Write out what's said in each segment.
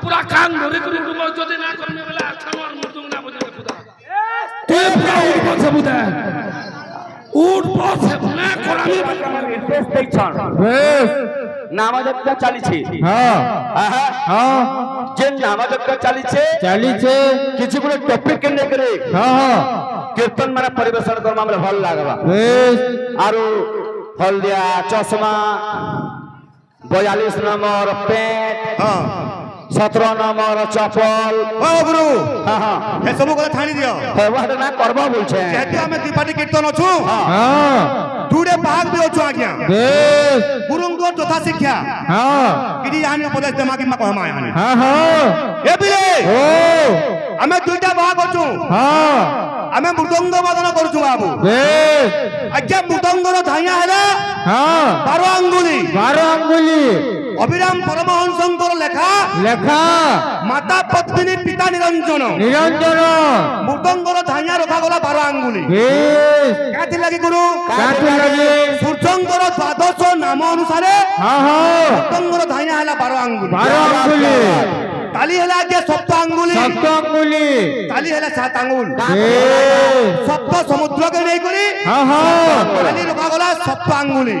पूरा कान धरी करी रुम जदी ना करमे बेला छानर मृदुंग ना बजे खुदा तू पूरा उठ बसे बुदा उठ बसे ना करामी निर्देश दै छन बेस नामजप चाली छे हां हां जे नामजप चाली छे किछि गुणे टॉपिक के लेकरे हां कीर्तन माने परिवेशन कर मामले भल लागबा बेस आरो हल्दिया चश्मा 42 नंबर पेंट हां 17 नंबर चप्पल ओ गुरु हां हां हे सब को थानी दियो हे वाडा ना करबा बोल छे जेते हमें त्रिपाठी कीर्तन अछु हां दुडे भाग दियो छु आज्ञा बेस गुरुंग को तथा शिक्षा हां किडी यानी उपदेश देमा कि मा कहमा यानी हां हां ए बिले ओ हमें दुईटा भाग अछु हां हमें मृदंग वादन करछु बाबू बेस आज्ञा मृदंग रो धाइया हैला हां 12 अंगुली अभिराम परमहंसंकर लेखा माता पद्मिनी पिता निरंजन मृदंगर धाइया रखा गला 12 अंगुली काथि लागि गुरु सूर्यंकर द्वादश नाम अनुसार मृदंगर धाइया हला 12 अंगुली ताली हला के सप्त अंगुली ताली हला 7 अंगुल सप्त समुद्र के नहीं करी ताली रखा गला सप्त अंगुली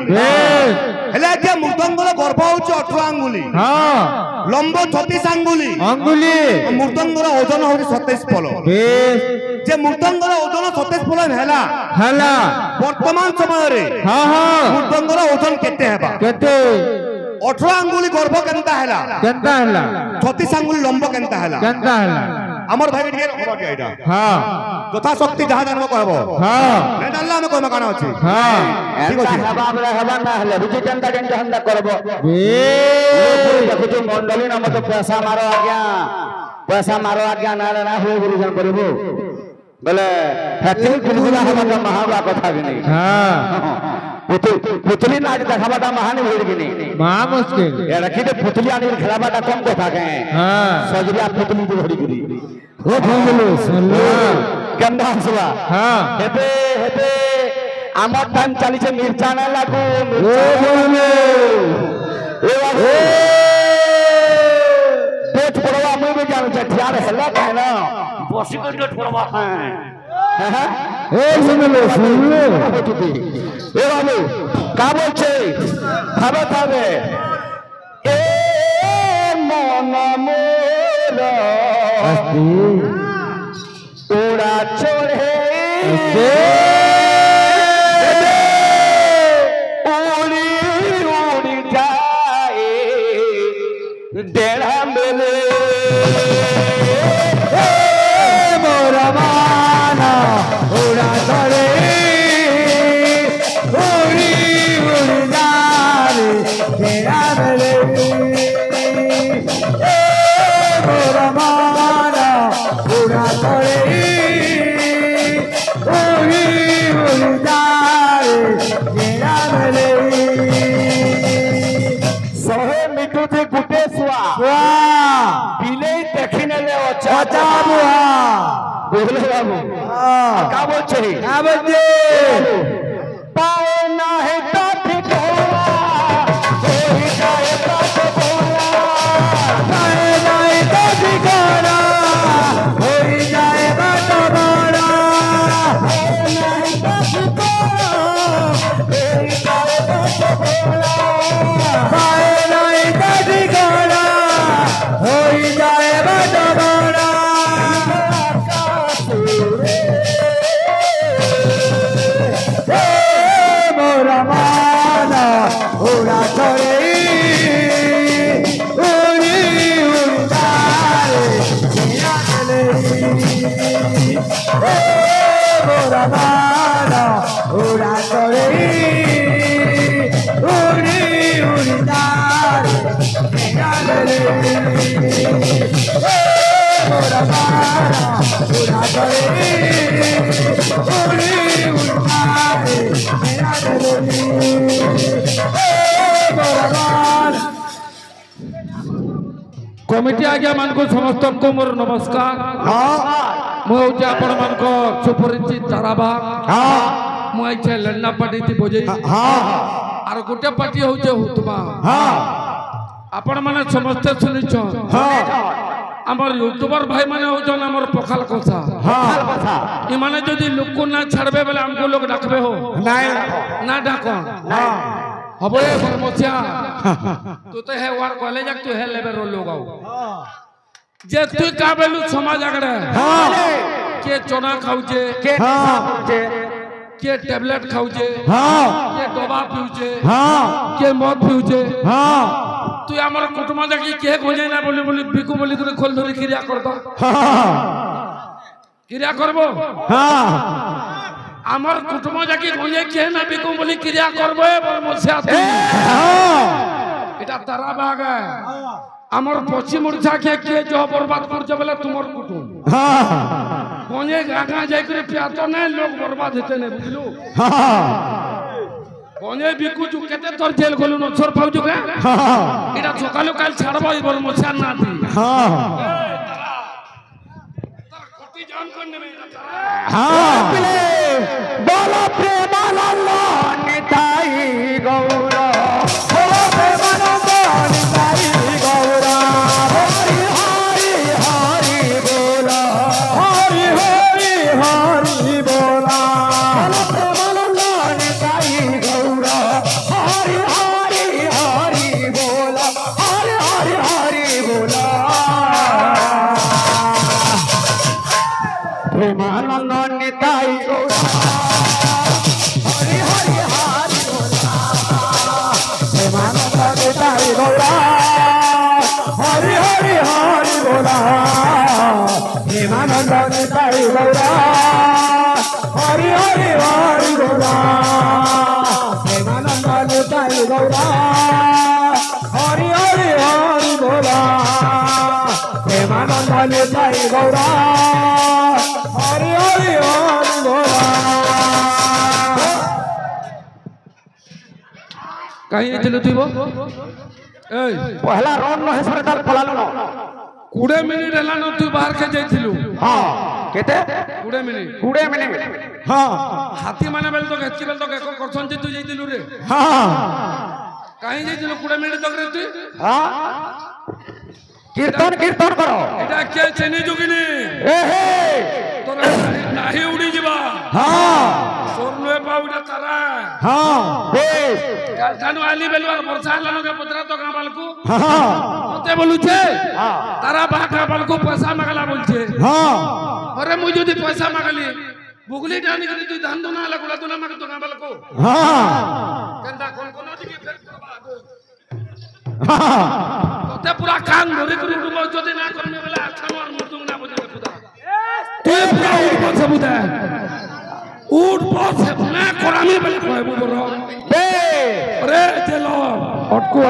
हला के मृदंगर गर्भ होछ 18 अंगुली लंब 36 अंगुली मृदंगर ओजन हो 27 फल जे मृदंगर ओजन 27 फल हैला वर्तमान समय रे मृदंगर ओजन केते हेबा 18 अंगुली गर्भ केनता हैला 36 अंगुली लंब केनता हैला हमर भाई के होबा के एटा यथा शक्ति जहा जानबो कहबो नै जानला हम कहमा काना अछि ठीक अछि हबा ना हले बुझि जनता हंदा करबो देखो मंडली नाम तो पैसा मारो आज्ञा ना हो गुरुजन करबो बोले फैक्ट्री खुलबा हबा महाबा कथा भी नहीं पुतली नाच देखाबाटा महान भइल कि नहीं महा मुश्किल ए रखी दे पुतली आनी खेलाबाटा कम कथा के सजरिया पुतली जो भरी गिरी हो भइलो सल्ला गंदा हसवा हेबे आमर टाइम चली छे मिर्चा ना लागू पेट पड़वा मुई भी जानो छे ठियार हल्ला कहना बसी को पेट पड़वा ए सुन लो ए बाबू का बोलछे खाबे खाबे ए मन मोर उड़ा छोड़े उड़ी जाए डेढ़ा मेले मोर माना उड़ा छोड़े कमिटी आज्ञा मान को समस्त को मोर नमस्कार मुझे आपण मान को सुपरिचित ताराबा मुझे लन्ना पार्टी थी बजे आर गोटे पार्टी होचे हुतमा आपण माने समस्त सुनिछ हमर यूट्यूबर भाई माने हो जन हमर पखाल कोसा ई माने जदी लोक को ना छाड़बे बेले हमको लोग डाकबे हो ना डाको हबे बरमोसिया तू तो है वार कॉलेज तू है लेबे रो लोग आओ जे तू का बेलु समाज आगड़े के चना खाउजे के टैबलेट खाउजे के दवा पिउजे के मद पिउजे तू हमर कुटुंबा जाकी के गोजे ना बोली बोली बिकु बोली करे खोल धरी क्रिया कर दो क्रिया करबो हमर कुटुंबा जाकी गोजे के ना बिकु बोली क्रिया करबो ए बरमोसिया तू एटा तारा भाग है हमर पश्चिम उड़ीसा के जो बर्बाद कर जबले तुमर कुटुंब गोजे गागा जाई करे प्यातो नै लोग बर्बाद हेते नै बुझलु कोने बिकु जु केते तोर जेल गोलु न छोर पाउ जुगे एटा सकालु काल छाड़बो ई बरमोसिया ना दी तर कोटी जान कोन ने बोलो प्रेमानंद निताई गौरा बोलो प्रेमानंद निताई गौरा हरि हरि हरि बोला हरि हरि हरि बोला बोलो प्रेमानंद निताई गौरा हरि हरि हरि बोला हरि हरि हरि बोला प्रेमानंद निताई गौरा हरि हरि हरि बोला प्रेमानंद निताई गौरा हरि हरि हरि बोला प्रेमानंद निताई गौरा हरि हरि हरि बोला प्रेमानंद निताई गौरा हरि हरि हरि बोला प्रेमानंद निताई गौरा हरि हरि हरि बोला कहीं चलो तू ए पहला राउंड न है सरकार फलालो न 20 मिनिट हला न तू बाहर के जाइथिलु हां केते 20 मिनिट 20 मिनिट हां हाथी माने बेल तो केतकी बेल तो केको करछन जे तू जाइथिलु रे हां कहीं जाइथिलु 20 मिनिट तक रे तू हां कीर्तन करो एटा के चेनी जोगिनी ए हे तो नाही उड़ी जीवा हां सोरनुए पाउडा तारा हां बेस कालठानु आली बेलवार वर्षा हलानो के पत्रा तो गाबाल को हां मते बोलु छे हां तारा बा गाबाल को पैसा मागला बोल छे हां अरे मुई जदी पैसा मागली बुगली डानी के तू धान दोना हला गुला दोना माग तो गाबाल को हां केंदा कोन कोन दिके फेर करबा हां ते पूरा कान धरि कर उठबो जदी ना करमे बेला छानर मुर्दुंग ना बजे खुदा ते पूरा उठबो सबुदा उठ बस ना करामी बेले कहबो बरो बे अरे चलो अटको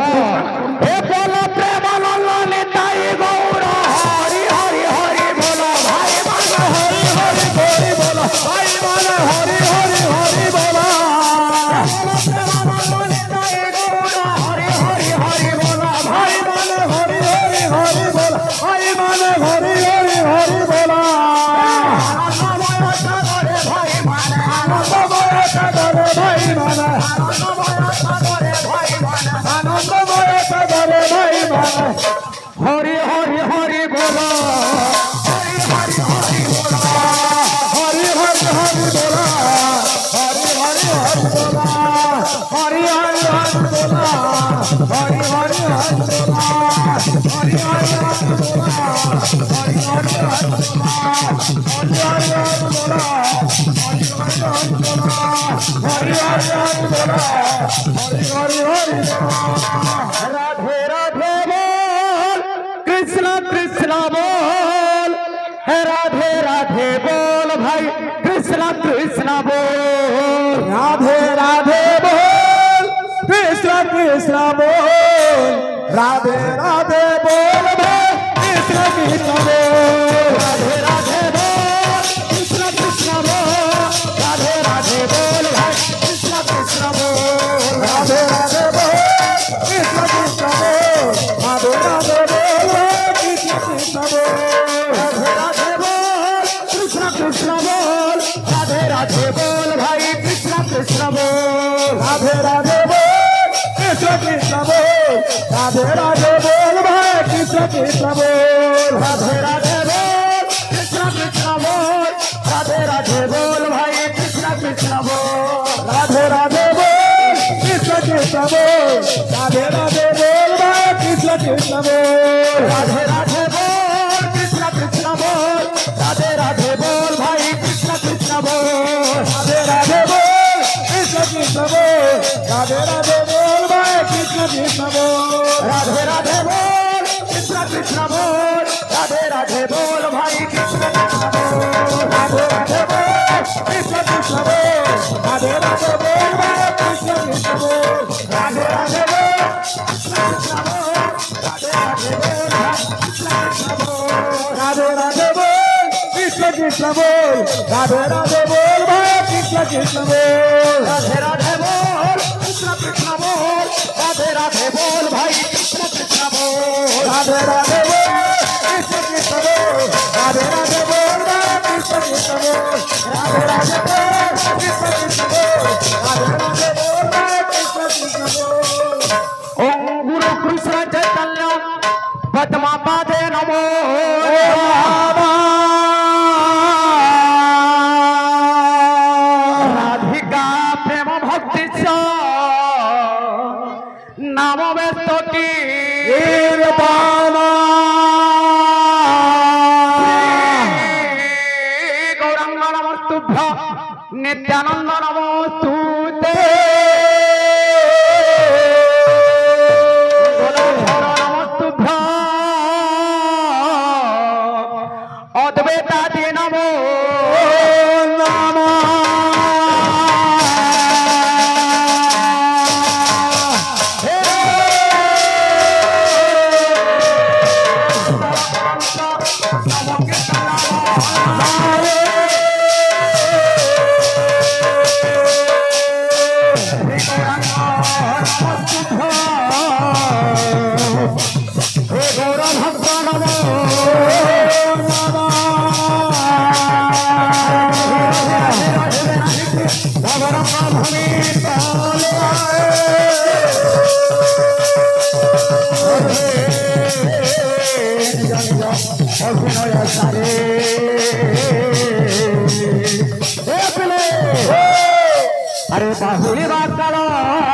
ए बोलो प्रेमानंद निताई गौरा हरि हरि हरि बोलो भाई मान हरि हरि हरि बोलो भाई मान हरि हरि हरि बोलो प्रेमानंद निताई गौरा हरि हरि हरि बोलो भाई मान हरि हरि हरि बोलो भाई मान हरि हरि हरि बोलो भाई मान आनंदमय सदरे भाई मान आनंदमय सदरे भाई मान हरि हरि हरि बोलो हरि हरि हरि बोलो हरि हरि हरि बोलो हरि हरि हरि बोलो हरि हरि हरि बोलो हरि हरि हरि बोलो हरि हरि हरि बोलो हरि हरि हरि बोलो हरि हरि हरि बोलो हरि हरि हरि बोलो हरि हरि हरि राधे राधे बोल कृष्ण कृष्ण बोल राधे राधे बोल भाई कृष्ण कृष्ण बोल राधे राधे बोल कृष्ण कृष्ण बोल राधे राधे बोल भाई कृष्ण कृष्ण बोल राधे राधे बोल कृष्ण कृष्ण बोल राधे राधे बोल भाई कृष्ण कृष्ण बोल राधे राधे बोल कृष्ण कृष्ण बोल राधे राधे बोल कृष्ण कृष्ण बोल राधे राधे बोल कृष्ण कृष्ण बोल राधे राधे बोल भाई कृष्ण कृष्ण बोल राधे राधे बोल कृष्ण कृष्ण बोल राधे राधे कृष्ण बोल राधे राधे बोल कृष्ण कृष्ण बोल राधे राधे बोल भाई कृष्ण कृष्ण बोल राधे राधे बोल कृष्ण कृष्ण बोल राधे राधे बोल भाई कृष्ण कृष्ण बोल राधे राधे बोल कृष्ण कृष्ण बोल राधे राधे बोल भाई कृष्ण कृष्ण बोल राधे राधे बोल कृष्ण कृष्ण बोल राधे राधे बोल भाई कृष्ण कृष्ण बोल राधे राधे बोल कृष्ण कृष्ण बोल राधे राधे बोल भाई कृष्ण कृष्ण बोल राधे राधे बोल कृष्ण कृष्ण बोल राधे राधे बोल भाई कृष्ण कृष्ण बोल राधे राधे बोल कृष्ण कृष्ण बोल राधे राधे बोल कृष्ण कृष्ण बोल राधे राधे बोल कृष्ण कृष्ण बोल राधे राधे बोल भाई कृष्ण कृष्ण बोल राधे राधे बोल कृष्ण कृष्ण बोल राधे राधे बोल भाई कृष्ण कृष्ण बोल राधे राधे बोल कृष्ण कृष्ण बोल राधे राधे बोल भाई कृष्ण कृष्ण बोल राधे राधे बोल कृष्ण कृष्ण बोल राधे राधे बोल भाई कृष्ण कृष्ण बोल ओम गुरु कृष्ण चैतन्य पद्मा पादे नमो राधिका प्रेम भक्ति नाम व्यस्त की गौरंग नमस्तुभ्य नित्यानंद नमोस्तुते नमस्तुभ्य अद्वैतादि नमो अरे बाहुली बात करो